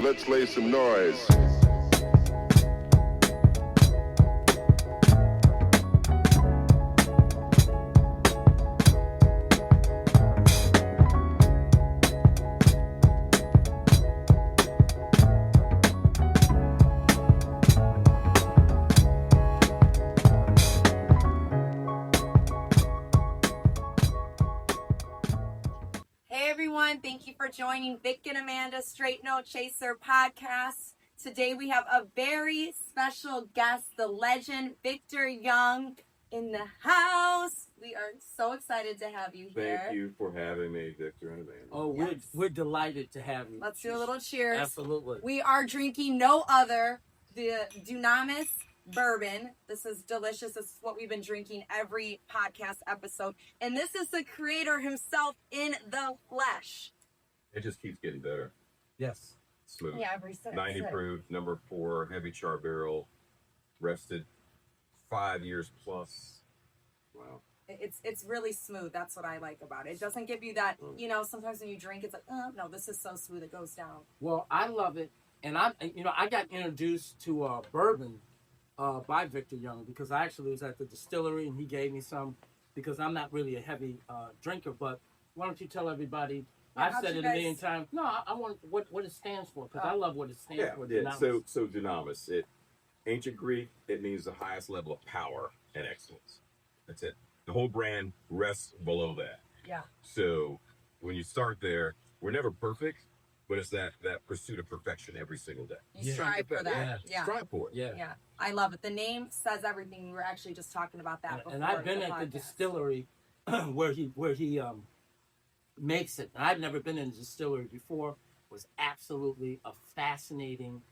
Let's lay some noise. Thank you for joining Vic&Amanda Straight No Chaser podcast. Today we have a very special guest, the legend Victor Young in the house. We are so excited to have you here. Thank you for having me, Victor and Amanda. Oh, we're delighted to have you. Let's do a little cheers. Absolutely. We are drinking no other, the Dunamis bourbon. This is delicious. This is what we've been drinking every podcast episode. And this is the creator himself in the flesh. It just keeps getting better. Yes. Smooth. Yeah, every sip. 90 proof, number 4, heavy char barrel, rested 5 years plus. Wow. It's really smooth. That's what I like about it. It doesn't give you that, sometimes when you drink, it's like, no, this is so smooth. It goes down. Well, I love it. And I got introduced to bourbon by Victor Young because I actually was at the distillery and he gave me some because I'm not really a heavy drinker. But why don't you tell everybody? I've said it a million times. No, I want what it stands for because I love what it stands for. Yeah. So Dunamis, ancient Greek, it means the highest level of power and excellence. That's it. The whole brand rests below that. Yeah. So when you start there, we're never perfect, but it's that pursuit of perfection every single day. You strive for that. Yeah. Strive for it. Yeah. I love it. The name says everything. We were actually just talking about that before. And I've been at the distillery where he makes it. I've never been in a distillery before. It was absolutely a fascinating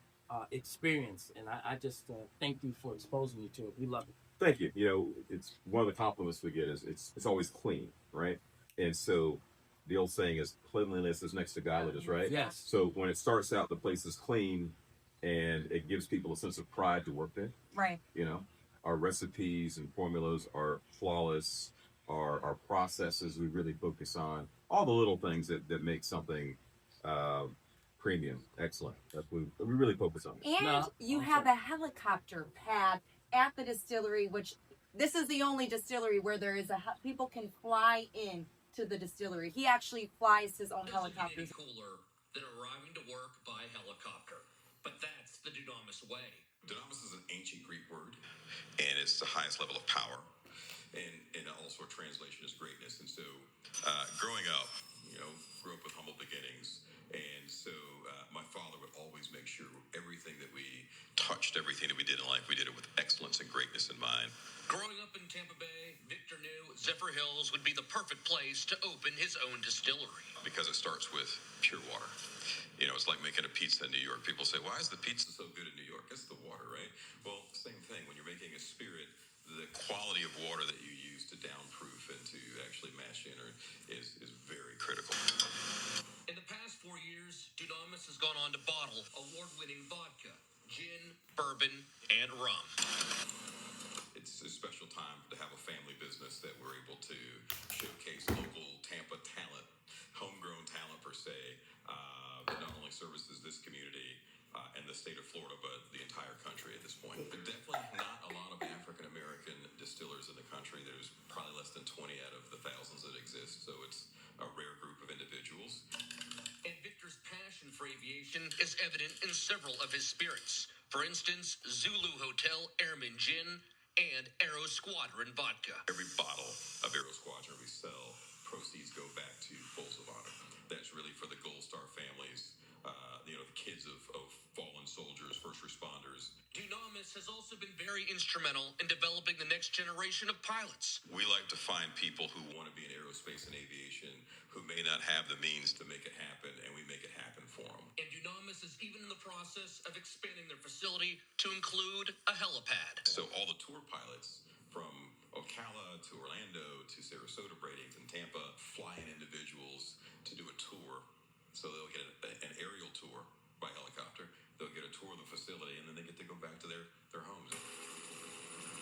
experience, and I just thank you for exposing me to it. We love it. Thank you. It's one of the compliments we get is it's always clean, right? And so the old saying is cleanliness is next to godliness, right? Yes. So when it starts out, the place is clean, and it gives people a sense of pride to work there. Right. Our recipes and formulas are flawless. Our processes, we really focus on all the little things that make something premium, excellent. We really focus on it. And you have a helicopter pad at the distillery, which this is the only distillery where there is people can fly in to the distillery. He actually flies his own helicopters. Cooler than arriving to work by helicopter, but that's the Dunamis way. Dunamis is an ancient Greek word, and it's the highest level of power. And also a translation is greatness. And so growing up, grew up with humble beginnings. And so my father would always make sure everything that we touched, everything that we did in life, we did it with excellence and greatness in mind. Growing up in Tampa Bay, Victor knew Zephyr Hills would be the perfect place to open his own distillery. Because it starts with pure water. It's like making a pizza in New York. People say, why is the pizza so good in New York? It's the water, right? Well, same thing. When you're making a spirit, the quality of water that you use to downproof and to actually mash in is very critical. In the past 4 years, Dunamis has gone on to bottle award-winning vodka, gin, bourbon, and rum. It's a special time to have a family business that we're able to showcase local Tampa talent, homegrown talent per se, that not only services this community and the state of Florida, but the entire country at this point. But definitely not a lot of African-American distillers in the country. There's probably less than 20 out of the thousands that exist, so it's a rare group of individuals. And Victor's passion for aviation is evident in several of his spirits. For instance, Zulu Hotel Airman Gin and Aero Squadron Vodka. Every bottle of Aero Squadron we sell, proceeds go back to Bowls of Honor. That's really for the Gold Star families, the kids of fallen soldiers, first responders. Dunamis has also been very instrumental in developing the next generation of pilots. We like to find people who want to be in aerospace and aviation, who may not have the means to make it happen, and we make it happen for them. And Dunamis is even in the process of expanding their facility to include a helipad. So all the tour pilots from Ocala to Orlando to Sarasota, Bradenton, Tampa, flying individuals to do a tour. So they'll get an aerial tour by helicopter. They'll get a tour of the facility, and then they get to go back to their homes.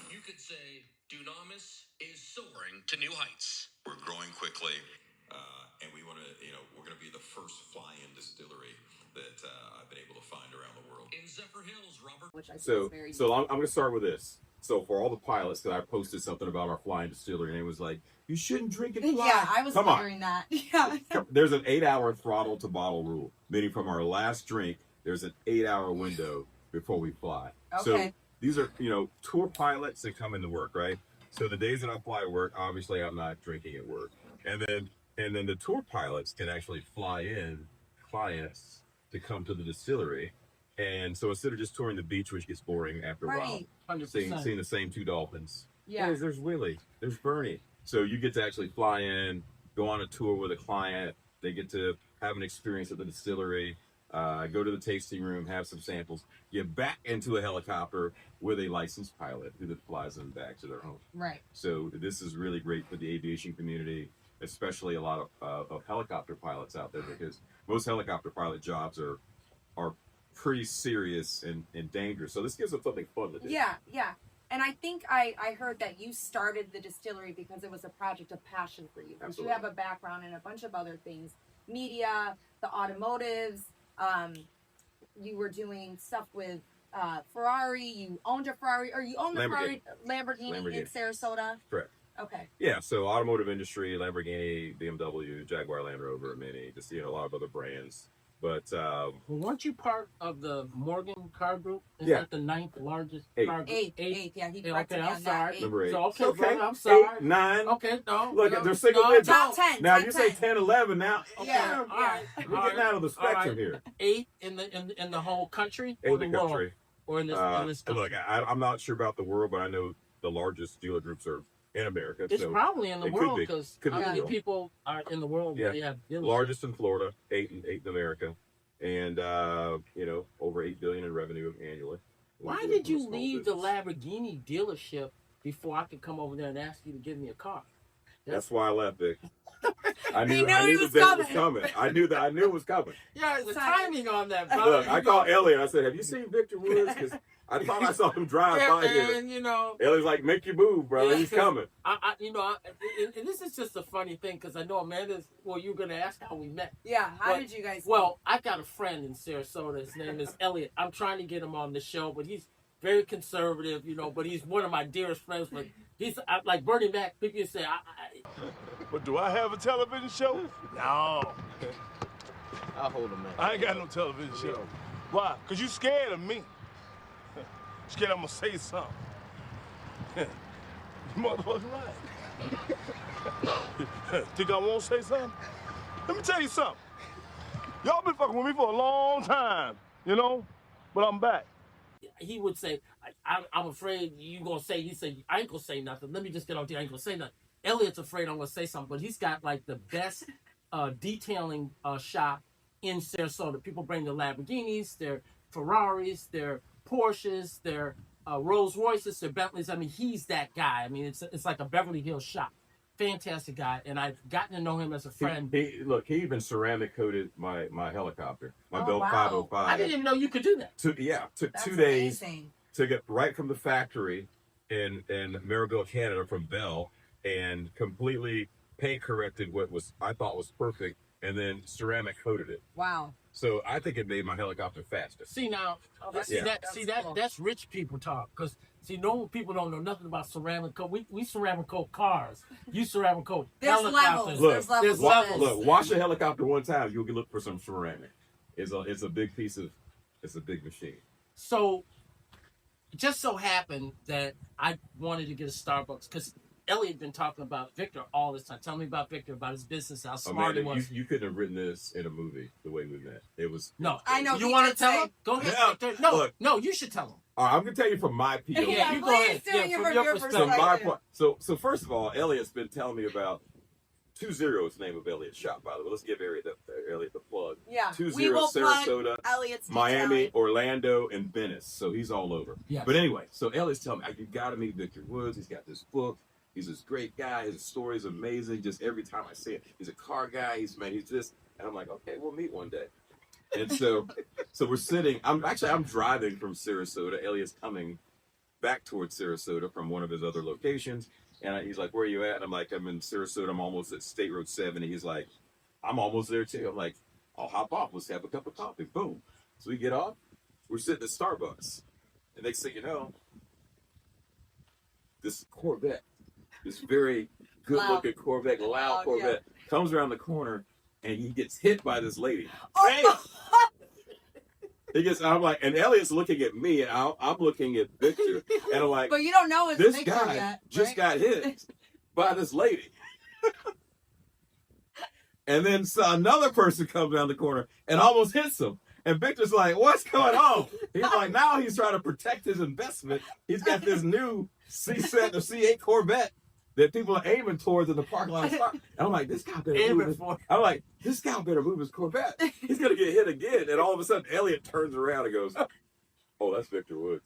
You could say Dunamis is soaring to new heights. We're growing quickly, and we want to, we're we're going to be the first fly-in distillery that I've been able to find around the world. In Zephyr Hills, Robert. Which I think So, is very I'm going to start with this. So for all the pilots, because I posted something about our flying distillery, and it was like, you shouldn't drink and fly. Yeah, I was Come on. wondering that. Yeah. There's an 8-hour throttle to bottle rule, meaning from our last drink, there's an 8-hour window before we fly. Okay. So these are, tour pilots that come into work, right? So the days that I fly to work, obviously I'm not drinking at work. And then the tour pilots can actually fly in clients to come to the distillery. And so instead of just touring the beach, which gets boring after a while, 100%. seeing the same two dolphins. Yeah. There's Willie, there's Bernie. So you get to actually fly in, go on a tour with a client. They get to have an experience at the distillery, go to the tasting room, have some samples, get back into a helicopter with a licensed pilot who then flies them back to their home. Right. So this is really great for the aviation community, especially a lot of helicopter pilots out there, because most helicopter pilot jobs are pretty serious and dangerous. So this gives them something fun to do. Yeah, yeah. And I think I heard that you started the distillery because it was a project of passion for you. Because you Absolutely. have a background in a bunch of other things. Media, the automotives, you were doing stuff with Ferrari, you owned a Ferrari, or you owned the Lamborghini in Sarasota? Correct. Okay. Yeah, so automotive industry, Lamborghini, BMW, Jaguar Land Rover, Mini, just a lot of other brands. But Well, weren't you part of the Morgan Car Group? Is Yeah. that the 9th largest 8. car group? Eighth, yeah, he Okay, corrected me I'm on sorry. that. Number 8. So, okay, Okay, brother, I'm sorry. 8, 9. Okay, no. Look, no, they're single no, digits. Top 10. Now top you say 10. 10, 11 now. Okay, Yeah, all right. We're getting out of the spectrum here. 8 in the whole country In or the the world? country. Or in this country? Look, I'm not sure about the world, but I know the largest dealer groups are in America. It's so probably in the it could world be. because Could how be many world. people are in the world Yeah. that have dealerships? largest in Florida, 8 in America, and over $8 billion in revenue annually. Why We're did a you small leave business. the Lamborghini dealership before I could come over there and ask you to give me a car? That's why I left, Vic. I He knew, knew I he knew was the day was coming. coming. I knew it was coming. Yeah, the Sorry. timing on that, brother. Look, I called Elliot. I said, "Have you seen Victor Woods?" Because I thought I saw him drive by here. and Elliot's like, "Make your move, brother. Yeah, He's 'cause coming." and this is just a funny thing because I know Amanda's. Well, you're gonna ask how we met. Yeah, how But- did you guys Well, I got a friend in Sarasota. His name is Elliot. I'm trying to get him on the show, but he's very conservative, but he's one of my dearest friends. But he's like Bernie Mac. People say, But do I have a television show? No. I'll hold him, man. I ain't got no television show. Why? Because you scared of me. Scared I'm going to say something. You motherfucking right. Think I won't say something? Let me tell you something. Y'all been fucking with me for a long time, but I'm back. he would say, I'm afraid you gonna say. He said, I ain't gonna say nothing. Let me just get on there. I ain't gonna say nothing. Elliot's afraid I'm gonna say something, but he's got like the best detailing shop in Sarasota. People bring their Lamborghinis, their Ferraris, their Porsches, their Rolls Royces, their Bentleys. I mean, he's that guy. I mean, it's like a Beverly Hills shop. Fantastic guy, and I've gotten to know him as a friend. He even ceramic coated my helicopter, my Oh, Bell wow. 505. I didn't even know you could do that. Took That's 2 days amazing. to get right from the factory in Maryville, Canada, from Bell, and completely paint corrected what I thought was perfect, and then ceramic coated it. Wow. So I think it made my helicopter faster. See now, that's- Yeah. that's rich people talk. Because normal people don't know nothing about ceramic coat. We ceramic coat cars. You ceramic coat There's helicopters. levels. Look, There's levels. there's to levels. this. Look, wash a helicopter one time, you'll look for some ceramic. It's a big piece of, it's a big machine. So, it just so happened that I wanted to get a Starbucks because Elliot had been talking about Victor all this time. Tell me about Victor, about his business, how smart Amanda, he was. you couldn't have written this in a movie the way we met. It was. No, I know, You he want to did tell say- him? Go ahead, Yeah, Victor. No, look. no, you should tell him. All right, I'm gonna tell you from my POV. Yeah, you go please ahead. do Yeah, it from from your your perspective. So perspective. my point. So first of all, Elliot's been telling me about 20 is the name of Elliot's shop, by the way. Let's give Elliot the plug. Yeah. 20 we will plug Sarasota, Elliot's Miami, detailing. Orlando, and Venice. So he's all over. Yes. But anyway, so Elliot's telling me, you got to meet Victor Woods. He's got this book. He's this great guy. His story is amazing. Just every time I see it, he's a car guy. He's this. And I'm like, okay, we'll meet one day. And so we're sitting. I'm driving from Sarasota. Elliot's coming back towards Sarasota from one of his other locations. And he's like, where are you at? And I'm like, I'm in Sarasota. I'm almost at State Road 70. He's like, I'm almost there too. I'm like, I'll hop off. Let's have a cup of coffee. Boom. So we get off. We're sitting at Starbucks. And next thing you know, this Corvette, this very good-looking Corvette, loud Corvette, comes around the corner, and he gets hit by this lady. Oh. He gets. I'm like, and Elliot's looking at me, and I'm looking at Victor, and I'm like, but you don't know it's this Victor guy yet, just right? got hit by this lady. And then another person comes around the corner and almost hits him. And Victor's like, what's going on? He's like, now he's trying to protect his investment. He's got this new C7 or C8 Corvette that people are aiming towards in the parking lot. And I'm like, this guy better move his, I'm like, this guy better move his Corvette. He's going to get hit again. And all of a sudden, Elliot turns around and goes, oh, that's Victor Woods.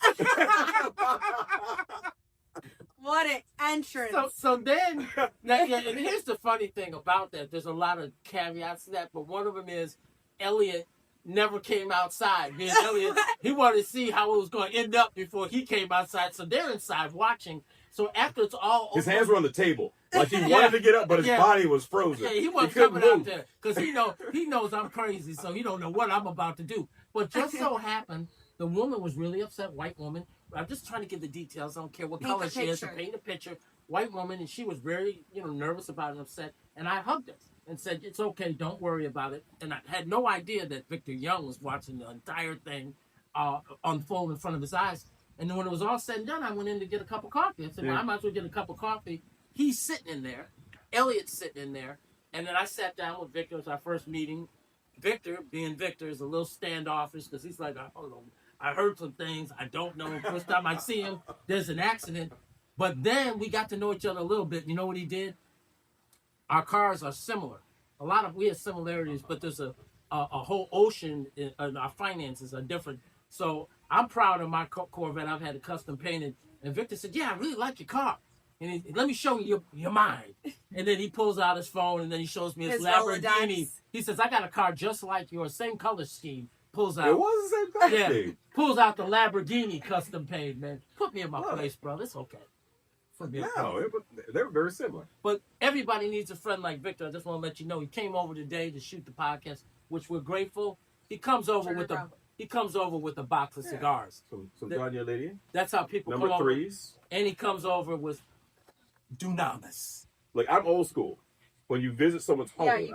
What an entrance. So then, and here's the funny thing about that. There's a lot of caveats to that, but one of them is Elliot never came outside. Me and Elliot, he wanted to see how it was going to end up before he came outside. So they're inside watching. So after it's all over, his hands were on the table. Like he wanted to get up, but his body was frozen. Yeah, he wasn't coming out there because he knows I'm crazy, so he don't know what I'm about to do. But just so happened, the woman was really upset, white woman. I'm just trying to give the details. I don't care what color she is. To paint a picture. White woman, and she was very, nervous about it and upset. And I hugged her and said, it's okay, don't worry about it. And I had no idea that Victor Young was watching the entire thing unfold in front of his eyes. And then when it was all said and done, I went in to get a cup of coffee. I said, well, I might as well get a cup of coffee. He's sitting in there. Elliot's sitting in there. And then I sat down with Victor. It was our first meeting. Victor, being Victor, is a little standoffish because he's like, I heard some things. I don't know. First time I see him, there's an accident. But then we got to know each other a little bit. You know what he did? Our cars are similar. We have similarities, but there's a whole ocean in our finances are different. So I'm proud of my Corvette. I've had it custom painted. And Victor said, yeah, I really like your car. And let me show you your mind. And then he pulls out his phone, and then he shows me his Lamborghini. Rolodex. He says, I got a car just like yours, same color scheme. Pulls out. It was the same color scheme. Pulls out the Lamborghini custom paid, man. Put me in my place, bro. It's okay. No, they were very similar. But everybody needs a friend like Victor. I just want to let you know he came over today to shoot the podcast, which we're grateful. He comes over with a box of cigars. Some Danya lady. That's how people Number come threes. over. And he comes over with Dunamis. Like, I'm old school. When you visit someone's home,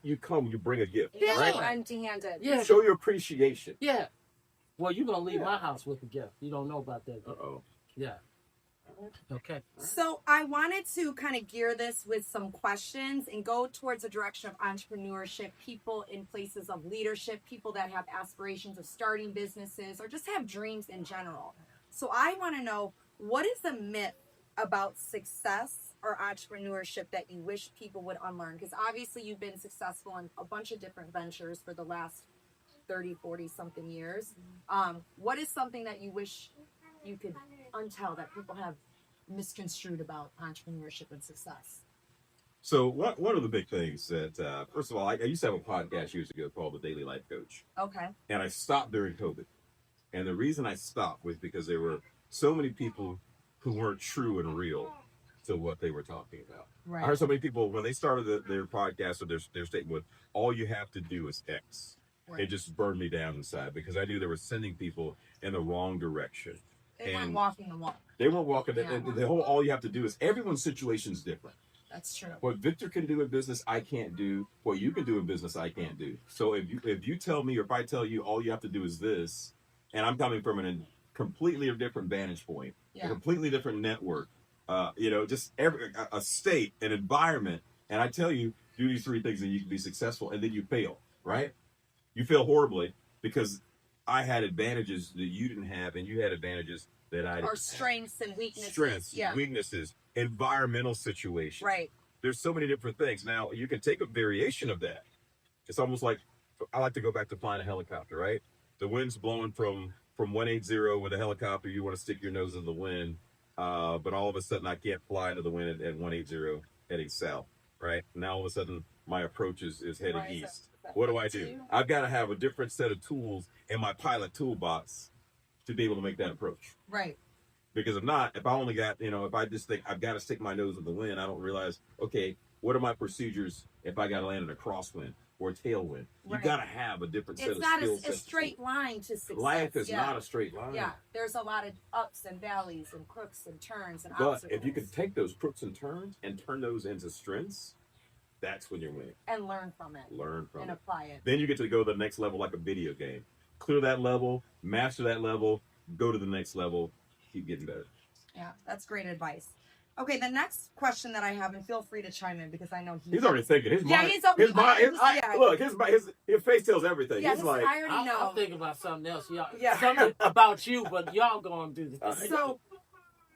you bring a gift. Yeah, right? empty-handed. Yeah. Show your appreciation. Yeah. Well, you're going to leave my house with a gift. You don't know about that. Uh-oh. Yeah. Okay. So I wanted to kind of gear this with some questions and go towards the direction of entrepreneurship, people in places of leadership, people that have aspirations of starting businesses or just have dreams in general. So I want to know, what is the myth about success or entrepreneurship that you wish people would unlearn? Because obviously you've been successful in a bunch of different ventures for the last 30, 40 something years. What is something that you wish you could untell that people have misconstrued about entrepreneurship and success? So one of the big things that, first of all, I used to have a podcast years ago called The Daily Life Coach. Okay. And I stopped during COVID. And the reason I stopped was because there were so many people who weren't true and real to what they were talking about. Right. I heard so many people, when they started their podcast or their statement with, all you have to do is X. Right. It just burned me down inside because I knew they were sending people in the wrong direction. They weren't walking the walk. They weren't walking. The whole, all you have to do is, everyone's situation is different. That's true. What Victor can do in business, I can't do. What you can do in business, I can't do. So if you tell me, or if I tell you, all you have to do is this, and I'm coming from a completely different vantage point, a completely different network, just a state, an environment, and I tell you, do these three things and you can be successful, and then you fail, right? You fail horribly because I had advantages that you didn't have, and you had advantages that I didn't. Or strengths and weaknesses. Strengths, weaknesses, environmental situations. Right. There's so many different things. Now, you can take a variation of that. It's almost like, I like to go back to flying a helicopter, right? The wind's blowing from 180 with a helicopter. You want to stick your nose in the wind, but all of a sudden I can't fly into the wind at 180 heading south, right? Now all of a sudden my approach is heading east. What do? I've got to have a different set of tools in my pilot toolbox to be able to make that approach. Right. Because if not, if I only got, if I just think I've got to stick my nose in the wind, I don't realize, okay, What are my procedures if I got to land in a crosswind or a tailwind? You got to have a different set of skills. It's not a straight line to success. Life is not a straight line. Yeah, there's a lot of ups and valleys and crooks and turns and But obstacles. if you can take those crooks and turns and turn those into strengths, that's when you're winning. And learn from it. And apply it. Then you get to go to the next level like a video game. Clear that level, master that level, go to the next level, keep getting better. Yeah, that's great advice. Okay, the next question that I have, and feel free to chime in because I know he's already thinking. His mind, look, his face tells everything. Yeah, he's like, I already know. I'm thinking about something else. Something about you, but y'all going to do this. So,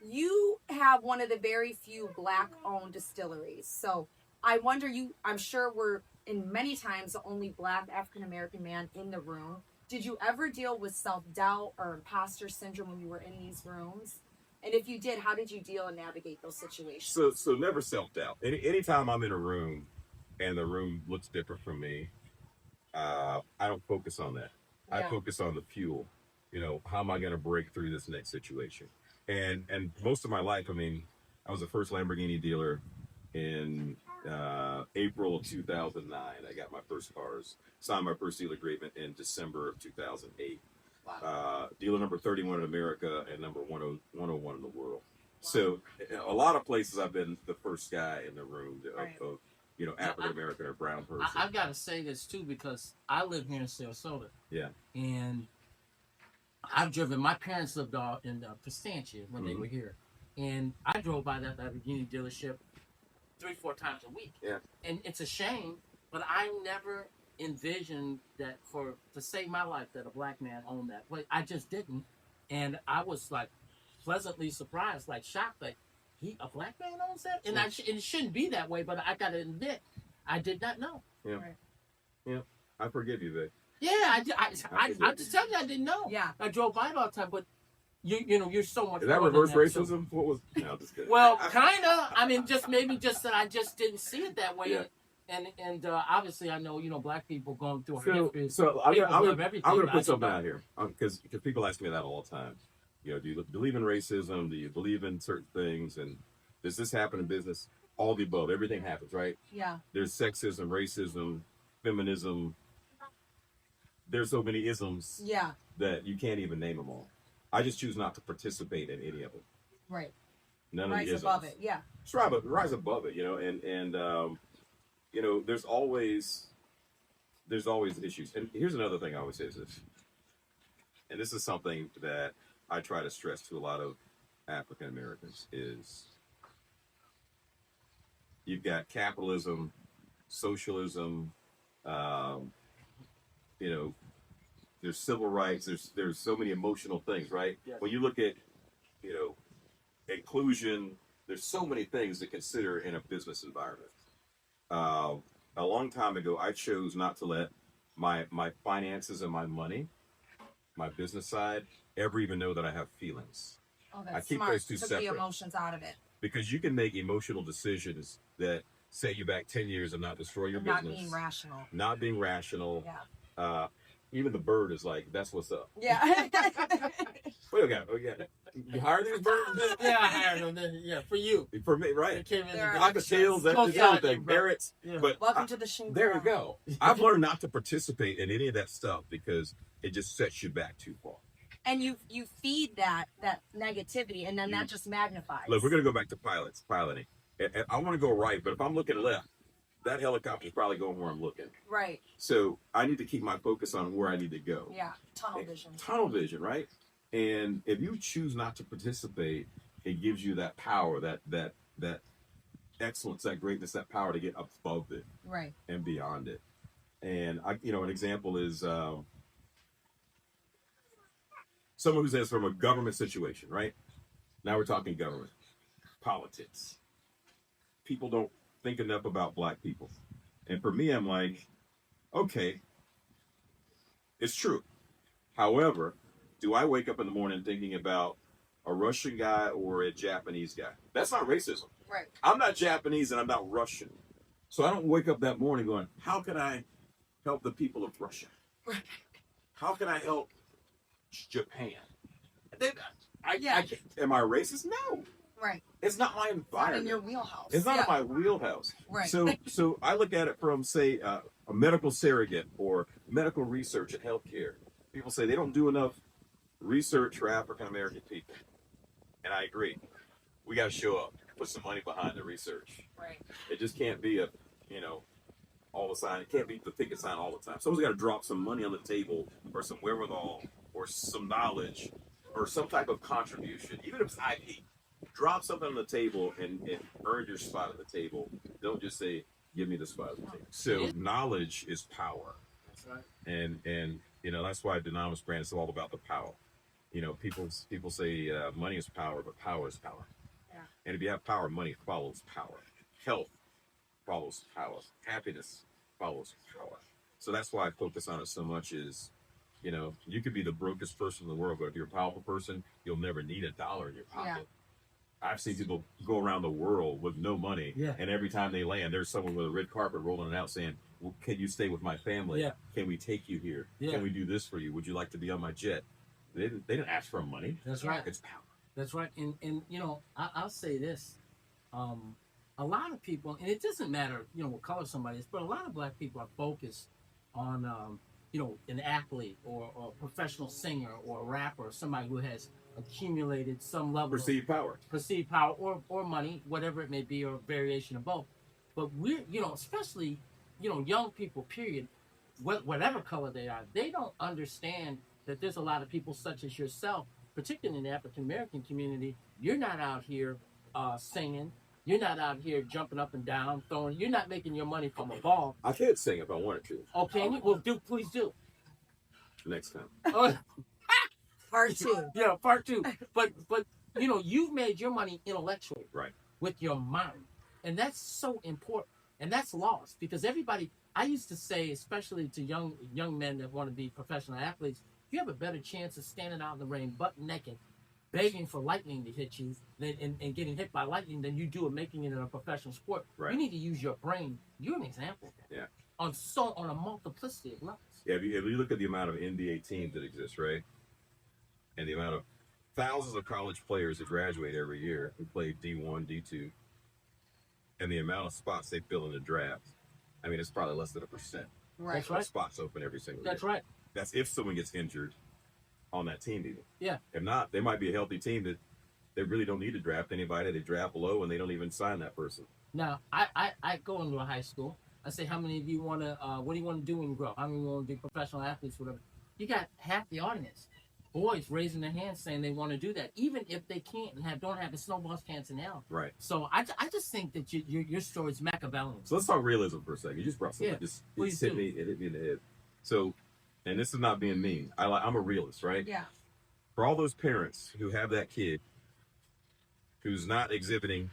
you have one of the very few Black-owned distilleries. So, I wonder, I'm sure we're in many times the only Black African-American man in the room. Did you ever deal with self-doubt or imposter syndrome when you were in these rooms? And if you did, how did you deal and navigate those situations? So never self-doubt. Anytime I'm in a room and the room looks different from me, I don't focus on that. Yeah. I focus on the fuel. How am I going to break through this next situation? And most of my life, I was the first Lamborghini dealer in April of 2009. I got my first cars, signed my first dealer agreement in December of 2008. Wow. Dealer number 31 in America and number 101 in the world. Wow. So a lot of places I've been the first guy in the room of African American or brown person. I've got to say this too because I live here in Sarasota. Yeah. And I've driven. My parents lived in Pistacia when they were here, and I drove by that Lamborghini dealership 3-4 times a week. Yeah. And it's a shame, but I never envisioned that to save my life that a Black man owned that. But I just didn't, and I was like pleasantly surprised, like shocked, like a Black man owns that, and it shouldn't be that way. But I gotta admit, I did not know. Yeah, right. Yeah, I forgive you, Vic. Yeah, I just tell you I didn't know. Yeah, I drove by it all the time, but you're so much. Is that reverse racism? So. What was? No, just kidding. Well, kinda. Just maybe just that I just didn't see it that way. Yeah. And obviously I know Black people going through our history. So I'm gonna put something out here because people ask me that all the time. Do you believe in racism? Do you believe in certain things? And does this happen in business? All the above. Everything happens, right? Yeah. There's sexism, racism, feminism. There's so many isms. Yeah. That you can't even name them all. I just choose not to participate in any of them. Right. None of the isms. Rise above it. Yeah. Just rise above it. And there's always issues. And here's another thing I always say is this, and this is something that I try to stress to a lot of African Americans is you've got capitalism, socialism, there's civil rights, there's so many emotional things, right? Yes. When you look at, inclusion, there's so many things to consider in a business environment. A long time ago, I chose not to let my finances and my money, my business side, ever even know that I have feelings. Oh, that's I keep smart. those two Took separate. the emotions out of it. Because you can make emotional decisions that set you back 10 years and not destroy your business. Not being rational. Not being rational. Yeah. Even the bird is like, that's what's up. Yeah. What do you got? You hired these birds? Yeah, I hired them. Yeah, for you. For me, right. It came in cockatiels, that's everything. Parrots. Yeah. But welcome to the shingle. There you go. I've learned not to participate in any of that stuff because it just sets you back too far. And you feed that negativity, and then that just magnifies. Look, we're going to go back to piloting. And I want to go right, but if I'm looking left, that helicopter is probably going where I'm looking. Right. So I need to keep my focus on where I need to go. Yeah, tunnel vision. Tunnel vision, right? And if you choose not to participate, it gives you that power, that excellence, that greatness, that power to get above it, right, and beyond it. And an example is someone who says from a government situation, right? Now we're talking government, politics. People don't think enough about Black people. And for me, I'm like, okay, it's true. However, do I wake up in the morning thinking about a Russian guy or a Japanese guy? That's not racism. Right. I'm not Japanese and I'm not Russian. So I don't wake up that morning going, how can I help the people of Russia? Right. How can I help Japan? Yeah. Am I racist? No. Right. It's not my Not environment. in your wheelhouse. It's not Yeah. in my wheelhouse. Right. So I look at it from, say, a medical surrogate or medical research in healthcare. People say they don't do enough research for African American people, and I agree. We got to show up, put some money behind the research. Right. It just can't be all the time. It can't be the picket sign all the time. Someone's got to drop some money on the table, or some wherewithal, or some knowledge, or some type of contribution, even if it's IP. Drop something on the table and earn your spot at the table. Don't just say, "Give me the spot at the table." So knowledge is power. That's right. And that's why Dunamis brand is all about the power. People say money is power, but power is power. Yeah. And if you have power, money follows power. Health follows power. Happiness follows power. So that's why I focus on it so much. Is you could be the brokest person in the world, but if you're a powerful person, you'll never need $1 in your pocket. Yeah. I've seen people go around the world with no money, and every time they land, there's someone with a red carpet rolling it out saying, "Well, can you stay with my family? Yeah. Can we take you here? Yeah. Can we do this for you? Would you like to be on my jet?" They didn't ask for money. That's right. It's power. That's right. And I'll say this. A lot of people, and it doesn't matter, what color somebody is, but a lot of black people are focused on, an athlete or a professional singer or a rapper, or somebody who has accumulated some level Perceived power. perceived power or money, whatever it may be, or variation of both. But we're, especially, young people, period, whatever color they are, they don't understand that there's a lot of people such as yourself, particularly in the African American community. You're not out here singing. You're not out here jumping up and down, throwing. You're not making your money from a ball. I could sing if I wanted to. Okay, well, please do. Next time. Part 2. Yeah, part 2. But you've made your money intellectually, Right. with your mind, and that's so important, and that's lost because everybody. I used to say, especially to young men that want to be professional athletes, you have a better chance of standing out in the rain butt naked, begging for lightning to hit you, and getting hit by lightning than you do of making it in a professional sport. Right. You need to use your brain. You're an example. Yeah. On a multiplicity of levels. Yeah, if you look at the amount of NBA teams that exist, right, and the amount of thousands of college players that graduate every year who play D1, D2, and the amount of spots they fill in the draft, I mean, it's probably less than 1%. Right. That's right. Spots open every single That's year. right. That's if someone gets injured on that team, even. Yeah. If not, they might be a healthy team that they really don't need to draft anybody. They draft low and they don't even sign that person. Now, I go into a high school. I say, how many of you want to, what do you want to do when you grow up? How many want to be professional athletes, whatever? You got half the audience, boys raising their hands saying they want to do that, even if they can't and don't have a snowball's chance in hell. Right. So I just think that your story is Machiavellian. So let's talk realism for a second. You just brought something. Yeah, It hit me in the head. So, and this is not being mean. I'm a realist, right? Yeah. For all those parents who have that kid who's not exhibiting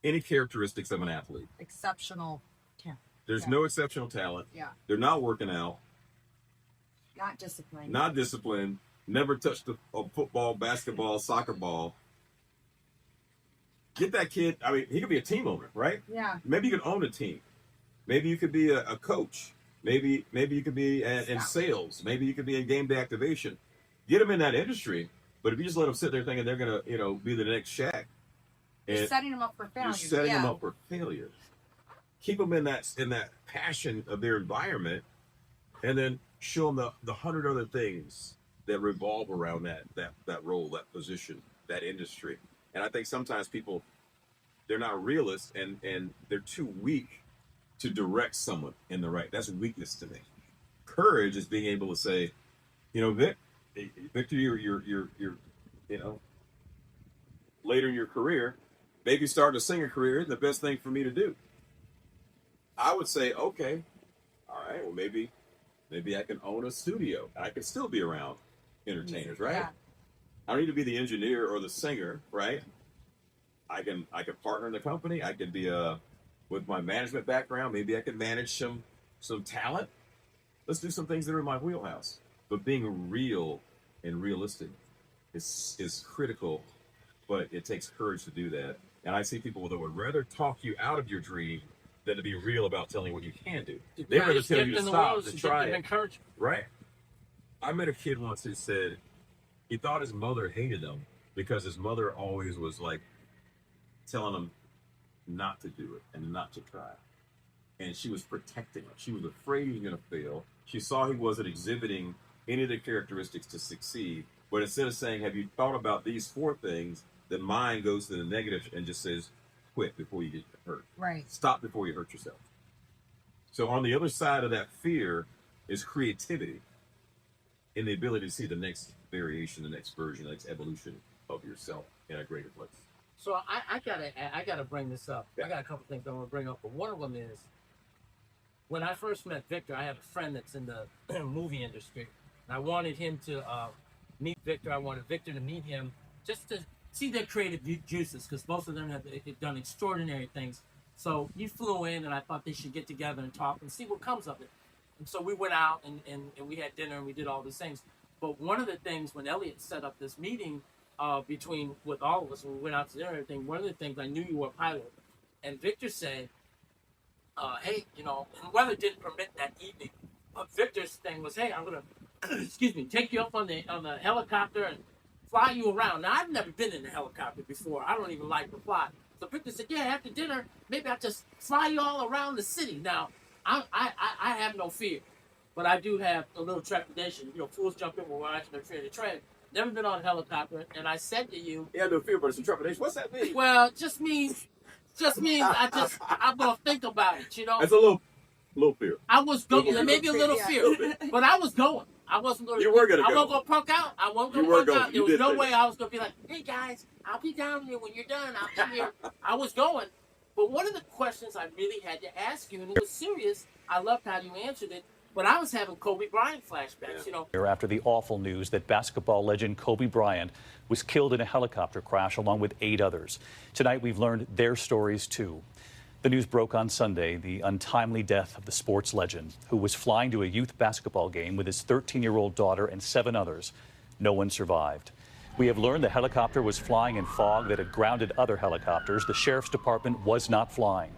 any characteristics of an athlete. Exceptional. There's Yeah. no exceptional talent. Yeah. They're not working out, Not disciplined. not disciplined, never touched a football, basketball, soccer ball. Get that kid. I mean, he could be a team owner, right? Yeah. Maybe you could own a team. Maybe you could be a coach. Maybe you could be in sales. Maybe you could be in game day activation. Get them in that industry. But if you just let them sit there thinking they're gonna, be the next Shaq, You're setting them up for failure. you're setting them up for failure. Keep them in that passion of their environment, and then show them the 100 other things that revolve around that role, that position, that industry. And I think sometimes people, they're not realists and they're too weak to direct someone in the right. That's weakness to me. Courage is being able to say, Victor, you're later in your career, maybe starting a singing career isn't the best thing for me to do. I would say, okay, all right, well maybe I can own a studio. I can still be around entertainers, right? Yeah. I don't need to be the engineer or the singer, right? I can partner in the company. I could be with my management background, maybe I could manage some talent. Let's do some things that are in my wheelhouse. But being real and realistic is critical, but it takes courage to do that. And I see people that would rather talk you out of your dream than to be real about telling you what you can do. They'd rather tell you to stop, to try it. Right. I met a kid once who said he thought his mother hated him because his mother always was like telling him not to do it and not to try. And she was protecting him. She was afraid he was going to fail. She saw he wasn't exhibiting any of the characteristics to succeed. But instead of saying, have you thought about these 4 things, the mind goes to the negative and just says, quit before you get hurt. Right. Stop before you hurt yourself. So on the other side of that fear is creativity and the ability to see the next variation, the next version, the next evolution of yourself in a greater place. So I gotta bring this up. Yeah. I got a couple things I want to bring up, but one of them is when I first met Victor. I have a friend that's in the movie industry, and I wanted him to meet Victor. I wanted Victor to meet him just to see their creative juices, because most of them have done extraordinary things. So he flew in, and I thought they should get together and talk and see what comes of it. And so we went out and we had dinner and we did all these things. But one of the things when Elliot set up this meeting with all of us, when we went out to dinner and everything, one of the things, I knew you were a pilot. And Victor said, hey, and weather didn't permit that evening. But Victor's thing was, hey, I'm going to, take you up on the helicopter and fly you around. Now, I've never been in a helicopter before. I don't even like to fly. So Victor said, yeah, after dinner, maybe I'll just fly you all around the city. Now, I have no fear, but I do have a little trepidation. Fools jump in when we're watching their train to train. Never been on a helicopter, and I said to you, Yeah, no fear, but it's a trepidation. What's that mean? well, it just means I'm gonna think about it. It's a little fear. I was going, maybe a little fear, but I was going. I wasn't going. You were gonna go. I wasn't gonna punk out. I wasn't gonna You were punk going. out. There You was did no say way that. I was gonna be like, hey guys, I'll be down here when you're done. I'll be here. I was going. But one of the questions I really had to ask you, and it was serious, I loved how you answered it, but I was having Kobe Bryant flashbacks, After the awful news that basketball legend Kobe Bryant was killed in a helicopter crash along with 8 others. Tonight we've learned their stories too. The news broke on Sunday, the untimely death of the sports legend who was flying to a youth basketball game with his 13-year-old daughter and 7 others. No one survived. We have learned the helicopter was flying in fog that had grounded other helicopters. The sheriff's department was not flying.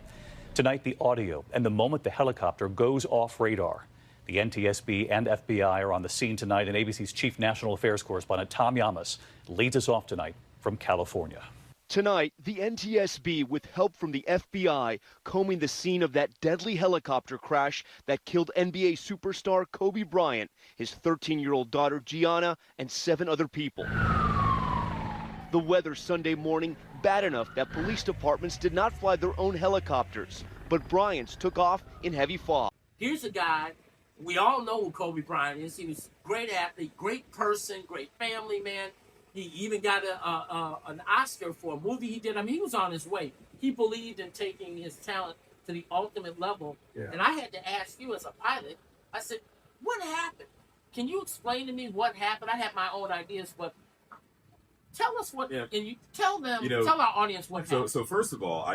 Tonight, the audio and the moment the helicopter goes off radar. The NTSB and FBI are on the scene tonight, and ABC's chief national affairs correspondent Tom Yamas leads us off tonight from California. Tonight, the NTSB, with help from the FBI, combing the scene of that deadly helicopter crash that killed NBA superstar Kobe Bryant, his 13-year-old daughter Gianna, and 7 other people. The weather Sunday morning bad enough that police departments did not fly their own helicopters, but Bryant's took off in heavy fog. Here's a guy, we all know who Kobe Bryant is. He was a great athlete, great person, great family man. He even got an Oscar for a movie he did. I mean, he was on his way. He believed in taking his talent to the ultimate level. Yeah. And I had to ask you as a pilot, I said, what happened? Can you explain to me what happened? I have my own ideas, but tell us what, and you tell them, tell our audience what happened. So first of all,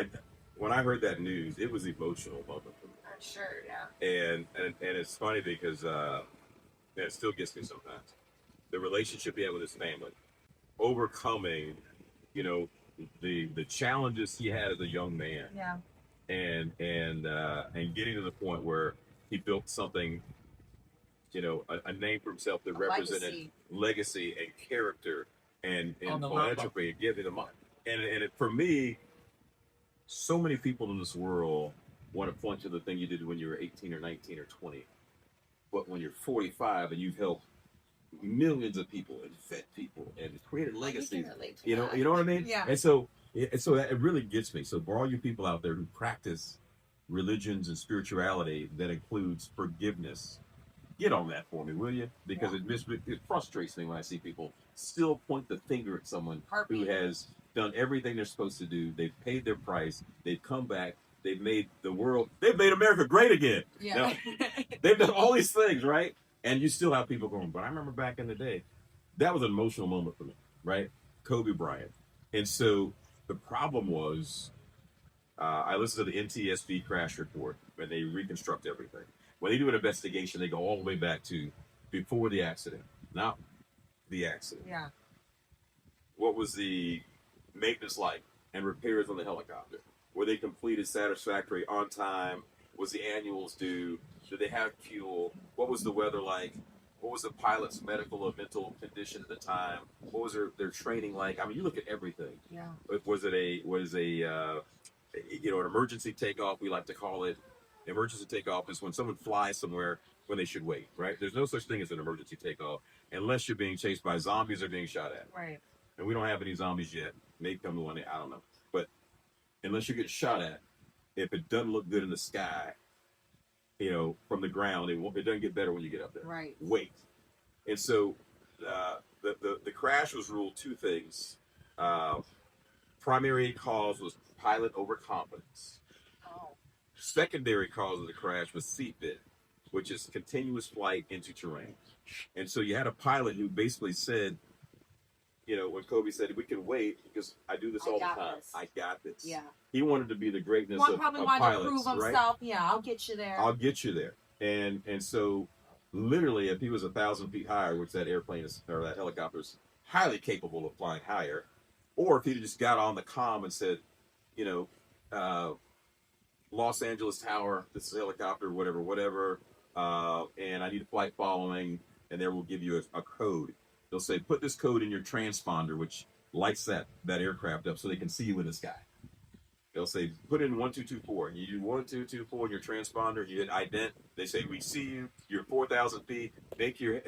when I heard that news, it was an emotional moment for me. I'm sure, yeah. And it's funny because it still gets me sometimes. The relationship he had with his family, overcoming, the challenges he had as a young man. Yeah. And getting to the point where he built something, a name for himself that represented legacy and character and philanthropy and giving them money. And for me, so many people in this world want to point to the thing you did when you were 18 or 19 or 20. But when you're 45 and you've helped millions of people and fed people and created legacies, you know what I mean? Yeah. And so it really gets me. So for all you people out there who practice religions and spirituality that includes forgiveness, get on that for me, will you? Because it frustrates me when I see people still point the finger at someone who has done everything they're supposed to do. They've paid their price. They've come back. They've made America great again. Yeah. Now, they've done all these things, right? And you still have people going, but I remember back in the day, that was an emotional moment for me, right? Kobe Bryant. And so the problem was, I listened to the NTSB crash report, and they reconstruct everything. When they do an investigation, they go all the way back to before the accident, not the accident. Yeah. What was the maintenance like and repairs on the helicopter? Were they completed satisfactory, on time? Was the annuals due? Did they have fuel? What was the weather like? What was the pilot's medical or mental condition at the time? What was their training like? I mean, you look at everything. Yeah. Was an emergency takeoff? We like to call it. Emergency takeoff is when someone flies somewhere when they should wait, right? There's no such thing as an emergency takeoff unless you're being chased by zombies or being shot at. Right. And we don't have any zombies yet. Maybe come to one day, I don't know. But unless you get shot at, if it doesn't look good in the sky, from the ground, it doesn't get better when you get up there. Right. Wait. And so the crash was ruled two things. Primary cause was pilot overconfidence. Oh. Secondary cause of the crash was seatbelt, which is continuous flight into terrain. And so you had a pilot who basically said, when Kobe said, we can wait because I do this all the time. I got this. Yeah. He wanted to be the greatness of Probably of wanted pilots, to prove himself. right? Yeah, I'll get you there. I'll get you there. And so literally if he was 1,000 feet higher, which that airplane is, or that helicopter is highly capable of flying higher, or if he just got on the comm and said, Los Angeles Tower, this is a helicopter, whatever, and I need a flight following, and there will give you a code. They'll say, put this code in your transponder, which lights that aircraft up so they can see you in the sky. They'll say, put in 1224. And you do 1224 in your transponder, you hit ident. They say, we see you, you're 4,000 feet, make your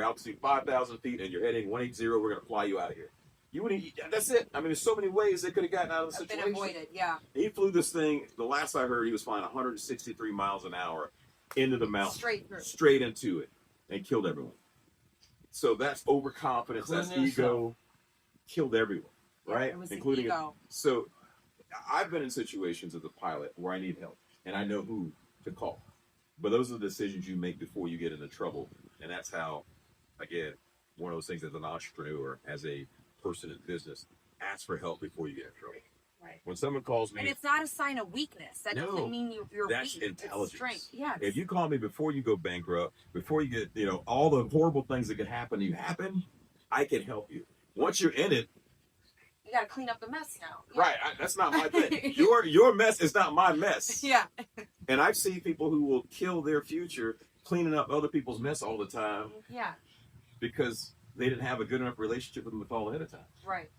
altitude 5,000 feet, and you're heading 180, we're going to fly you out of here. That's it. I mean, there's so many ways they could have gotten out of the situation. Been avoided, yeah. He flew this thing, the last I heard, he was flying 163 miles an hour into the mountain. Straight into it, and killed everyone. So that's overconfidence, that's ego, killed everyone, right? It was including ego. So I've been in situations as a pilot where I need help, and I know who to call. But those are the decisions you make before you get into trouble, and that's how, again, one of those things as an entrepreneur, as a person in business, ask for help before you get in trouble. Right. When someone calls me, and it's not a sign of weakness. That doesn't mean you're that's weak. intelligence. It's strength. Yeah. If you call me before you go bankrupt, before you get, all the horrible things that could happen to you happen, I can help you. Once you're in it, you got to clean up the mess now. Yeah. Right. That's not my thing. Your mess is not my mess. Yeah. And I've seen people who will kill their future cleaning up other people's mess all the time. Yeah. Because they didn't have a good enough relationship with them to call ahead of time. Right.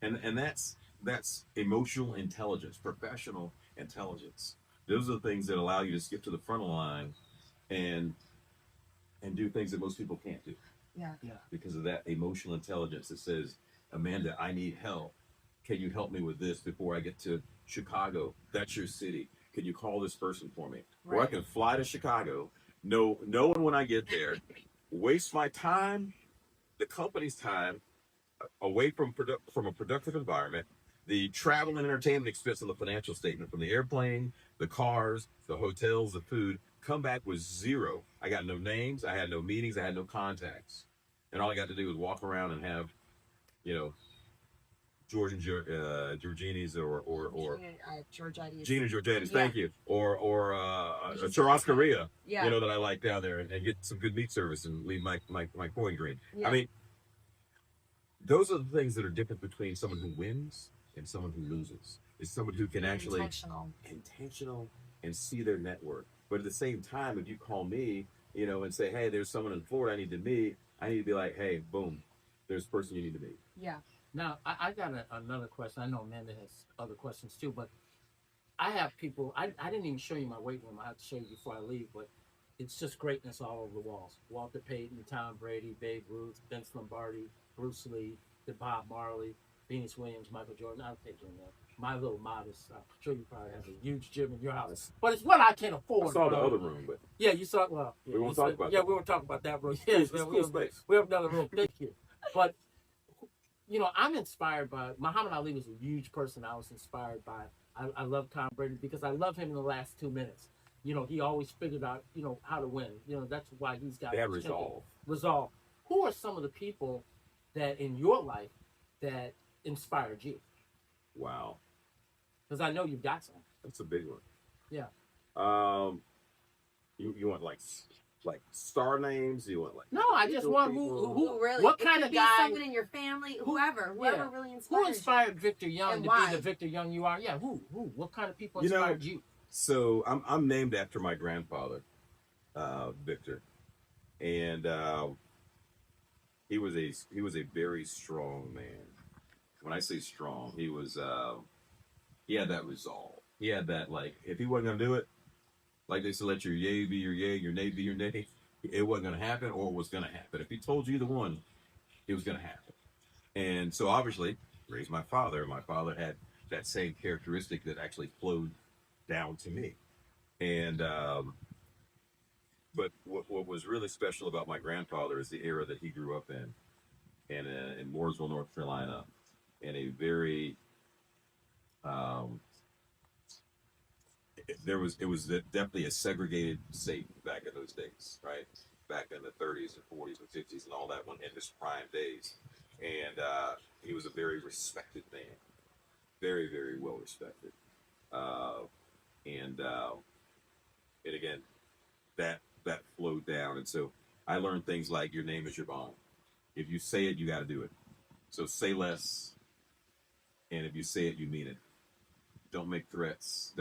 And that's emotional intelligence, professional intelligence. Those are the things that allow you to skip to the front of the line and do things that most people can't do. Yeah. Because of that emotional intelligence that says, Amanda, I need help. Can you help me with this before I get to Chicago? That's your city. Can you call this person for me? Right. Or I can fly to Chicago, knowing when I get there, waste my time, the company's time, away from a productive environment, the travel and entertainment expense on the financial statement from the airplane, the cars, the hotels, the food, come back with zero. I got no names, I had no meetings, I had no contacts. And all I got to do was walk around and have, George and Georgini's or Gina Giorgetti's, thank you, or a churrascaria, that I like down there, and get some good meat service and leave my coin green. Yeah. I mean, those are the things that are different between someone who wins and someone who loses. It's someone who can actually intentional and see their network. But at the same time, if you call me, and say, hey, there's someone in Florida I need to meet, I need to be like, hey, boom, there's a person you need to meet. Yeah. Now, I got another question. I know Amanda has other questions too, but I have people, I didn't even show you my weight room. I have to show you before I leave, but it's just greatness all over the walls. Walter Payton, Tom Brady, Babe Ruth, Vince Lombardi, Bruce Lee, Bob Marley, Venus Williams, Michael Jordan. I'll take you in there. My little modest, I'm sure you probably have a huge gym in your house, but it's what I can afford. I saw the other room, but yeah, you saw. Well, yeah, we won't talk about. Yeah, we won't talk about that room. Yeah, we have another room. Thank you. But I'm inspired by Muhammad Ali. Was a huge person. I was inspired by. I love Tom Brady because I love him in the last 2 minutes. He always figured out how to win. That's why he's got that resolve. Resolve. Who are some of the people that in your life that inspired you? Wow. Because I know you've got some. That's a big one. Yeah. You want like star names? You want like no? I just want who really? What kind of guy? Someone in your family, whoever really inspired. Who inspired Victor Young and to why? be the Victor Young you are? Yeah. Who? What kind of people inspired you? So I'm named after my grandfather, Victor, And he was a very strong man. When I say strong, he had that resolve. He had that, like, if he wasn't gonna do it, like they said, let your yay be your yay, your nay be your nay. It wasn't gonna happen, or it was gonna happen. If he told you either one, it was gonna happen. And so obviously, raised my father. My father had that same characteristic that actually flowed down to me. And but what was really special about my grandfather is the era that he grew up in Mooresville, North Carolina, in a very it was definitely a segregated state back in those days, right? Back in the 30s and 40s and 50s and all that, one in his prime days. And he was a very respected man, very, very well respected. And again, that flowed down. And so I learned things like your name is your bond. If you say it, you got to do it. So say less, and if you say it, you mean it. Don't make threats.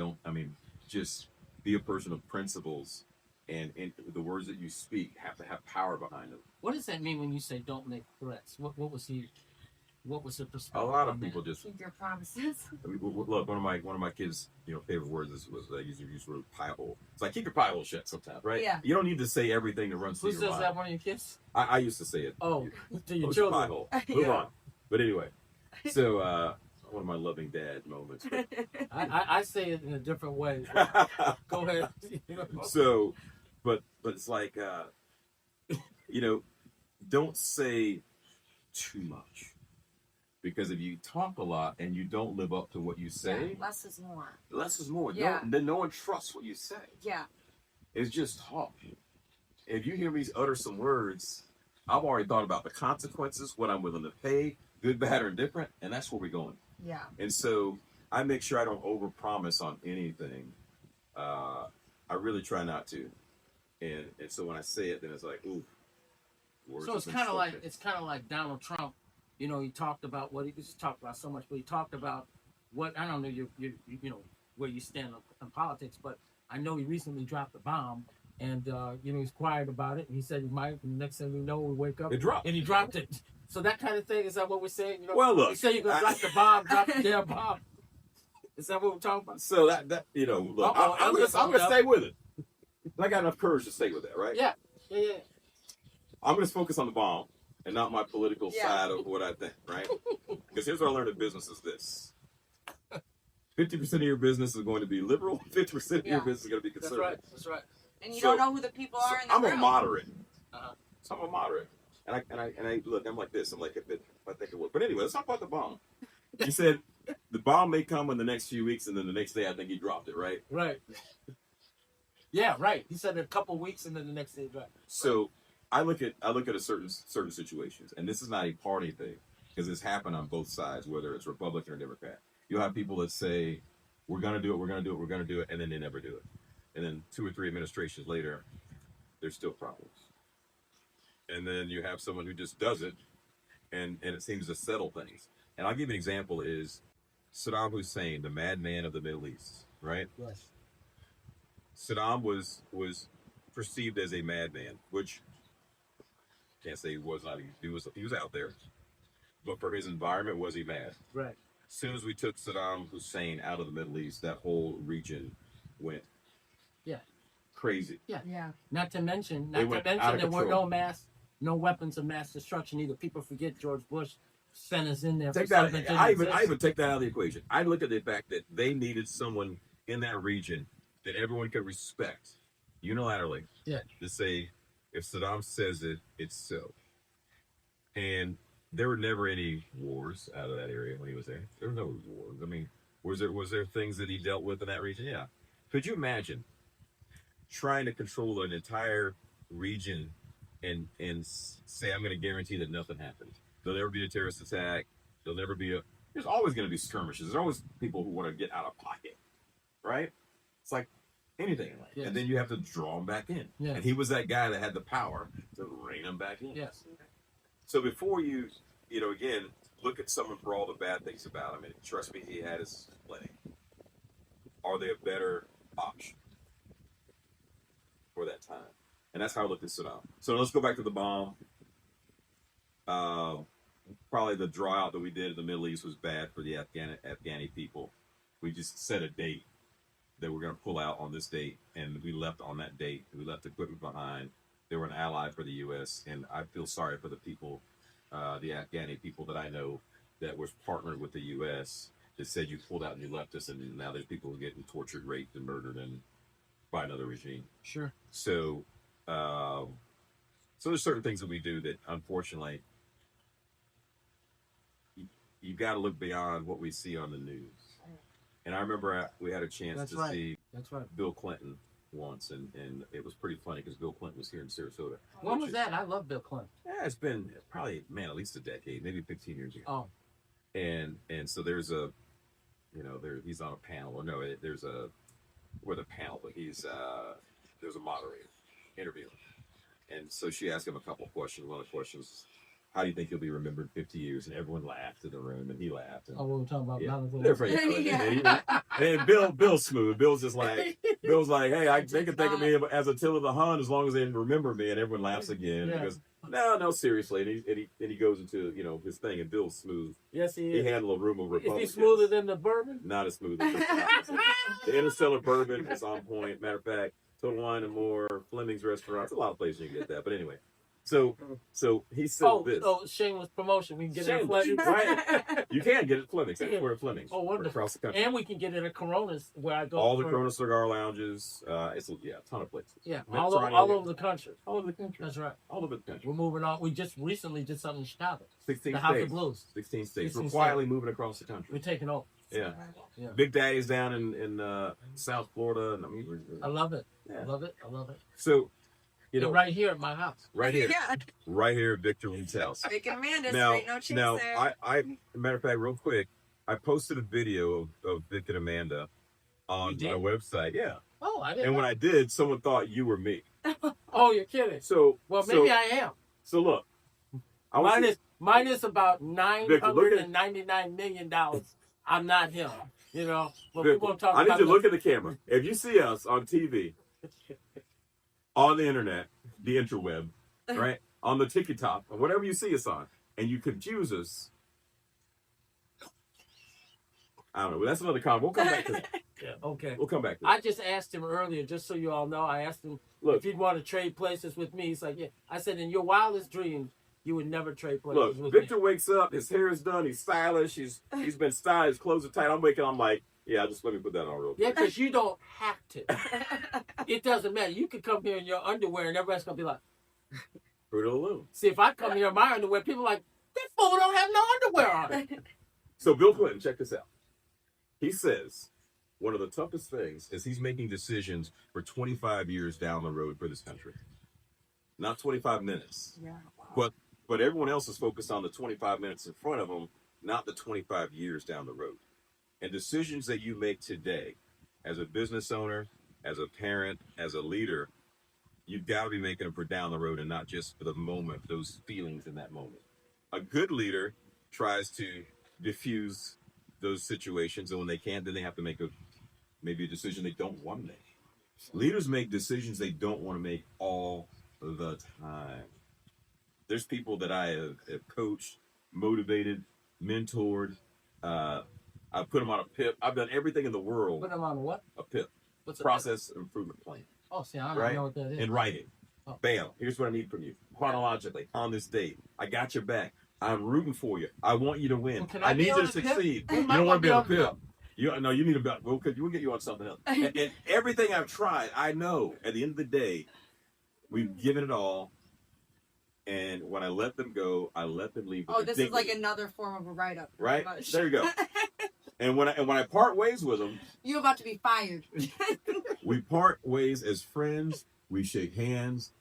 Just be a person of principles, and the words that you speak have to have power behind them. What does that mean when you say don't make threats? What was the perspective? A lot of people just Keep your promises. look. One of my kids' favorite words was use the word pie hole. It's like, keep your pie hole shut sometimes, right? Yeah. You don't need to say everything that runs through your mind. Who says that? One of your kids? I used to say it. Oh, to your Pie children. hole. Move on. But anyway, so one of my loving dad moments. I say it in a different way. Go ahead. So, but it's like, don't say too much, because if you talk a lot and you don't live up to what you say, less is more. less is more. Yeah. Then no one trusts what you say. Yeah. It's just talk. If you hear me utter some words, I've already thought about the consequences, what I'm willing to pay, good, bad, or indifferent, and that's where we're going. Yeah. And so I make sure I don't overpromise on anything. I really try not to. And so when I say it, then it's like, ooh. So it's kind of like Donald Trump. He talked about what he just talked about so much, but he talked about what, I don't know you where you stand on politics, but I know he recently dropped a bomb, and he's quiet about it. And he said he might. And next thing we know, we wake up, it dropped, and he dropped it. So that kind of thing, is that what we're saying? Well, look, you say you're gonna drop the bomb, drop the damn bomb. Is that what we're talking about? So that look, I'm gonna stay with it. I got enough courage to stay with that, right? Yeah. I'm gonna focus on the bomb and not my political side of what I think, right? Because here's what I learned in business: is this: 50% of your business is going to be liberal, 50% of your business is going to be conservative. That's right. And you don't know who the people are in the I'm room. a moderate. So I'm a moderate. And I look, I'm like this. I'm like, if I think it would. But anyway, let's talk about the bomb. You said the bomb may come in the next few weeks, and then the next day I think he dropped it, right? Right. Yeah, right. He said a couple weeks, and then the next day he dropped it. So I look at a certain situations, and this is not a party thing, because it's happened on both sides, whether it's Republican or Democrat. You'll have people that say, we're going to do it, we're going to do it, we're going to do it, and then they never do it. And then 2 or 3 administrations later, there's still problems. And then you have someone who just does it, and it seems to settle things. And I'll give you an example is Saddam Hussein, the madman of the Middle East, right? Yes. Saddam was perceived as a madman, which can't say he was not. He was out there, but for his environment, was he mad? Right. As soon as we took Saddam Hussein out of the Middle East, that whole region went crazy. Yeah. Not to mention They went out of there were control. no weapons of mass destruction either. People forget George Bush sent us in there. Take that. I even take that out of the equation. I look at the fact that they needed someone in that region that everyone could respect unilaterally. Yeah. To say, if Saddam says it, it's so. And there were never any wars out of that area when he was there. There were no wars. I mean, was there things that he dealt with in that region? Yeah. Could you imagine trying to control an entire region and say, I'm going to guarantee that nothing happens? There'll never be a terrorist attack. There's always going to be skirmishes. There's always people who want to get out of pocket, right? It's like anything. Yes. And then you have to draw them back in. Yeah. And he was that guy that had the power to rein them back in. Yes. So before you again, look at someone for all the bad things about him, and trust me, he had his plenty. Are they a better option for that time? And that's how I looked this up. So let's go back to the bomb. Probably the draw out that we did in the Middle East was bad for the Afghani people. We just set a date that we're going to pull out on this date, and we left on that date. We left equipment behind. They were an ally for the U.S., and I feel sorry for the people, the Afghani people that I know that was partnered with the U.S. that said you pulled out and you left us, and now there's people who are getting tortured, raped, and murdered by another regime. Sure. So, so there's certain things that we do that, unfortunately, you got to look beyond what we see on the news. And I remember we had a chance to see Bill Clinton once, and it was pretty funny because Bill Clinton was here in Sarasota. When was that? I love Bill Clinton. Yeah, it's been probably, man, at least a decade, maybe 15 years ago. Oh. And so there's a, he's on a panel, or no, there's a, with a panel, but there's a moderator interviewing. And so she asked him a couple questions. One of the questions, how do you think you'll be remembered 50 years? And everyone laughed in the room, and he laughed. And, we were talking about and Bill's smooth. Bill's just like, hey, they can think of me as Attila the Hun as long as they remember me, and everyone laughs again. Yeah. Because, no, seriously. And he goes into, his thing, and Bill's smooth. Yes, he is. He handled a room of Republicans. Is he smoother than the bourbon? Not as smooth as the Interstellar bourbon is on point. Matter of fact, Total Wine and More, Fleming's Restaurant. There's a lot of places you can get that. But anyway. So he said this. Oh, shameless promotion. We can get it at Fleming's. Right. You can get it at Fleming's. We're at Fleming's. Oh, wonderful. Across the country. And we can get it at Corona's, where I go. All the Corona cigar lounges. It's a ton of places. Yeah, all over the country. All over the country. That's right. All over the country. We're moving on. We just recently did something in Chicago. 16 the states. House of Blues. 16 states. We're quietly moving across the country. We're taking over. Yeah. Big Daddy's down in South Florida. And I love it. Yeah. I love it. So, right here at my house. Right here. Yeah. Right here at Victor Lee's house. Vic&Amanda, Straight No Chaser. Now, matter of fact, real quick, I posted a video of Vic&Amanda on my website. Yeah. Oh, I didn't. And when I did, someone thought you were me. Oh, you're kidding. Maybe I am. So look. Mine is about $999 million. I'm not him. But Vic, we won't talk I need about you to look at the camera. If you see us on TV, on the internet, the interweb, right? On the TikTok, or whatever you see us on, and you confuse us, I don't know. That's another comment. We'll come back to that. Yeah, okay. We'll come back to that. I just asked him earlier, just so you all know, I asked him if he'd want to trade places with me. He's like, yeah. I said, in your wildest dreams, you would never trade places with Victor me. wakes up, his hair is done, he's stylish, he's been styled, his clothes are tight. I'm waking up, I'm like, yeah, just let me put that on real quick. Yeah, because you don't have to. It doesn't matter. You could come here in your underwear and everybody's going to be like, Fruit of the Loom. See, if I come here in my underwear, people are like, that fool don't have no underwear on it. So Bill Clinton, check this out. He says one of the toughest things is he's making decisions for 25 years down the road for this country. Not 25 minutes. Yeah. Wow. But everyone else is focused on the 25 minutes in front of them, not the 25 years down the road. And decisions that you make today, as a business owner, as a parent, as a leader, you've got to be making them for down the road and not just for the moment, those feelings in that moment. A good leader tries to diffuse those situations, and when they can't, then they have to make maybe a decision they don't want to make. Leaders make decisions they don't want to make all the time. There's people that I have coached, motivated, mentored. I put them on a PIP. I've done everything in the world. Put them on what? A PIP. What's a Process improvement plan. Oh, see, I don't know what that is. In writing. Oh. Bam. Here's what I need from you. Chronologically, on this date. I got your back. I'm rooting for you. I want you to win. Well, I need you to succeed. You don't want to be on a PIP. You need a belt. We'll get you on something else. and everything I've tried, I know at the end of the day, we've given it all. And when I let them go, I let them leave. Oh, this is like another form of a write-up. Right? There you go. And when I part ways with them, you're about to be fired. We part ways as friends. We shake hands.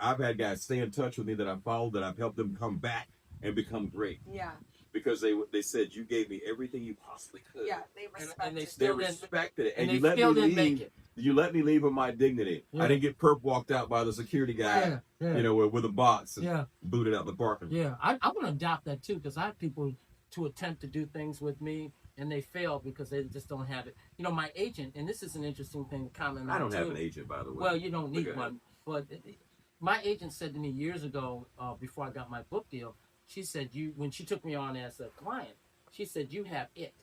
I've had guys stay in touch with me that I followed, that I've helped them come back and become great. Yeah. Because they said you gave me everything you possibly could. Yeah, they respected it. They respected it. And you let me leave. You let me leave with my dignity. Yeah. I didn't get perp walked out by the security guy, with the bots and booted out the parking. Yeah, I want to adopt that too, because I have people to attempt to do things with me and they fail because they just don't have it. My agent, and this is an interesting thing to comment on. I don't have an agent, by the way. Well, you don't need one, but my agent said to me years ago, before I got my book deal, she said, when she took me on as a client, she said, you have it.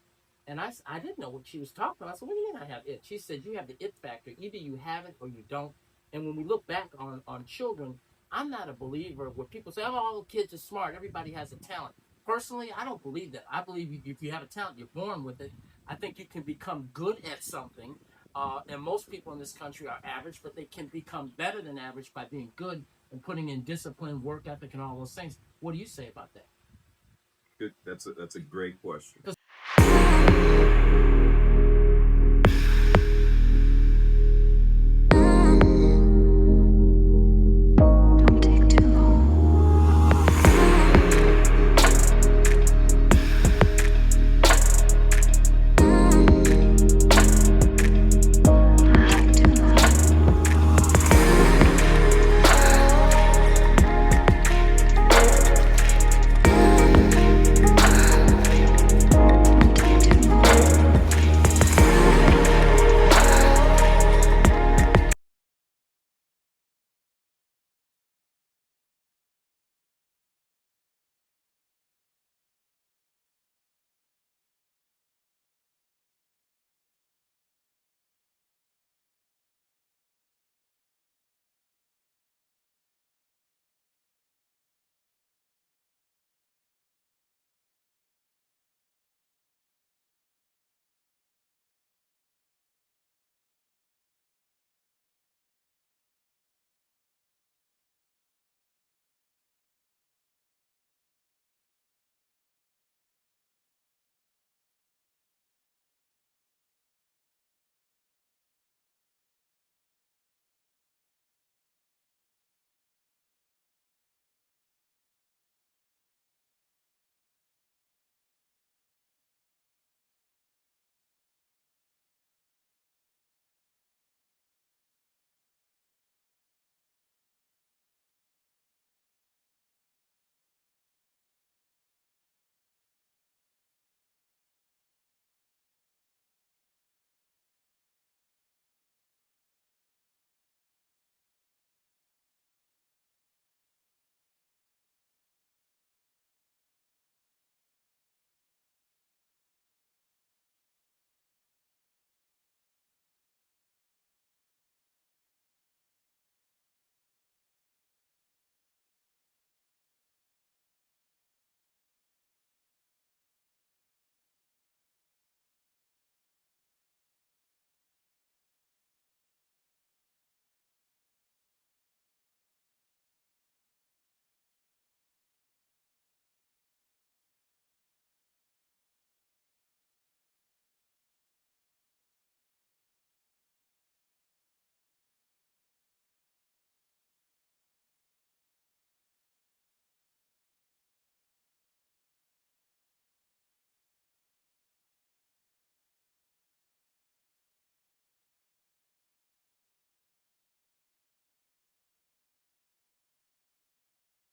And I didn't know what she was talking about. I said, what do you mean I have it? She said, you have the it factor. Either you have it or you don't. And when we look back on children, I'm not a believer where people say, oh, all kids are smart. Everybody has a talent. Personally, I don't believe that. I believe if you have a talent, you're born with it. I think you can become good at something. And most people in this country are average, but they can become better than average by being good and putting in discipline, work ethic, and all those things. What do you say about that? Good. That's a great question.